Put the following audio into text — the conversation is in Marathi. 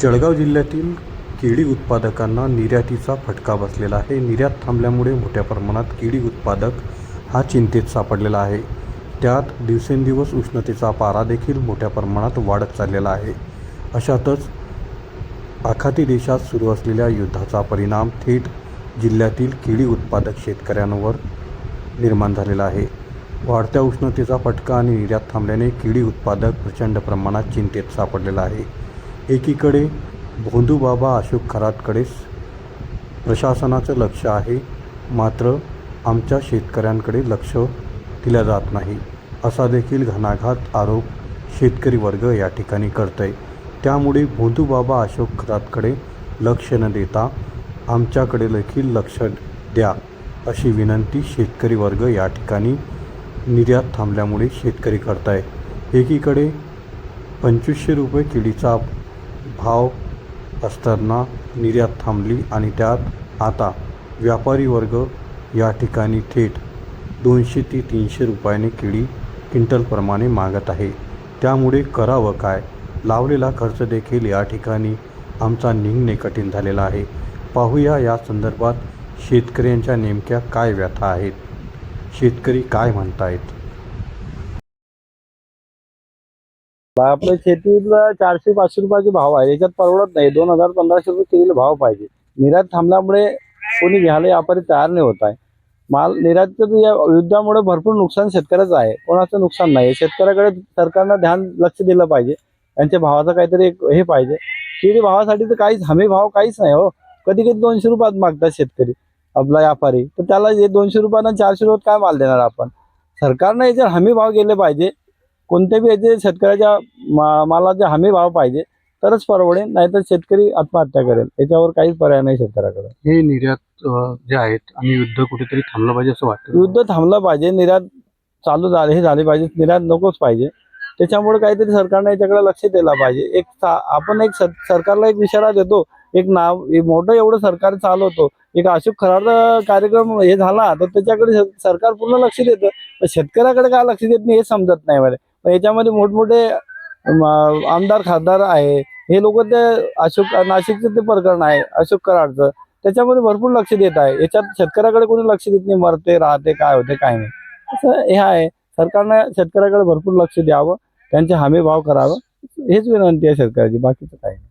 जळगाव जिल्ह्यातील केळी उत्पादकांना निर्यातीचा फटका बसलेला आहे। निर्यात थांबल्यामुळे मोठ्या प्रमाणात केळी उत्पादक हा चिंतेत सापडलेला आहे। त्यात दिवसेंदिवस उष्णतेचा पारा देखील मोठ्या प्रमाणात वाढत चाललेला आहे। अशातच आखाती देशात सुरू असलेल्या युद्धाचा परिणाम थेट जिल्ह्यातील केळी उत्पादक शेतकऱ्यांवर निर्माण झालेला आहे। वाढत्या उष्णतेचा फटका आणि निर्यात थांबल्याने केळी उत्पादक प्रचंड प्रमाणात चिंतेत सापडलेला आहे। एकीकडे भोंदूबाबा अशोक खरातकडेच प्रशासनाचं लक्ष आहे, मात्र आमच्या शेतकऱ्यांकडे लक्ष दिलं जात नाही, असा देखील घणाघात आरोप शेतकरी वर्ग या ठिकाणी करतोय। त्यामुळे भोंदूबाबा अशोक खरातकडे लक्ष न देता आमच्याकडे देखील लक्ष द्या, अशी विनंती शेतकरी वर्ग या ठिकाणी निर्यात थांबल्यामुळे शेतकरी करताय। एकीकडे 2500 रुपये केळीचा भाव असताना निर्यात थांबली आणि त्यात आता व्यापारी वर्ग या ठिकाणी थेट 200 ते 300 रुपयाने केळी क्विंटलप्रमाणे मागत आहे। त्यामुळे करावं काय? लावलेला खर्च देखील या ठिकाणी आमचा निघणे कठीण झालेला आहे। पाहूया या संदर्भात शेतकऱ्यांच्या नेमक्या काय व्यथा आहेत, शेतकरी काय म्हणतायत। आपल्या शेतीला 400-500 रुपयाचे भाव आहे, याच्यात परवडत नाही। 2000-1500 रुपये केळीला भाव पाहिजे। निर्यात थांबल्यामुळे कोणी घ्यायला व्यापारी तयार नाही होत आहे। माल निर्यातचं या युद्धामुळे भरपूर नुकसान शेतकऱ्याचं आहे, कोणाचं नुकसान नाही। शेतकऱ्याकडे सरकारनं लक्ष दिलं पाहिजे, त्यांच्या भावाचं काहीतरी हे पाहिजे। केळी भावासाठी तर काहीच हमी भाव काहीच नाही हो। कधी कधी 200 रुपयात मागतात शेतकरी आपला व्यापारी, तर त्याला हे 200 रुपयानं 400 रुपयात काय माल देणार आपण? सरकारनं याचे हमी भाव गेले पाहिजे। कोणत्याही याचे शेतकऱ्याच्या मालाचे हमी भाव पाहिजे, तरच परवडेल, नाहीतर शेतकरी आत्महत्या करेल। याच्यावर काहीच पर्याय नाही शेतकऱ्याकडे। हे निर्यात जे आहेत आणि युद्ध कुठेतरी थांबलं पाहिजे असं वाटतं। युद्ध थांबलं पाहिजे, निर्यात चालू झाले पाहिजे, निर्यात नकोच पाहिजे। त्याच्यामुळे काहीतरी सरकारने याच्याकडे लक्ष दिलं पाहिजे। आपण एक सरकारला एक इशारा देतो, एक मोठं एवढं सरकार चालवतो, एक अशोक खरात कार्यक्रम हे झाला तर त्याच्याकडे सरकार पूर्ण लक्ष देतं, पण शेतकऱ्याकडे काय लक्ष देत नाही हे समजत नाही मला। पण याच्यामध्ये मोठमोठे आमदार खासदार आहे, हे लोक ते नाशिकचं ते प्रकरण आहे अशोक कराडचं, त्याच्यामध्ये भरपूर लक्ष देत आहे। याच्यात शेतकऱ्याकडे कोणी लक्ष देत नाही, मरते राहते काय होते काय नाही, असं हे आहे। सरकारने शेतकऱ्याकडे भरपूर लक्ष द्यावं, त्यांचे हमी भाव करावं, हेच विनंती आहे शेतकऱ्याची, बाकीचं काही नाही।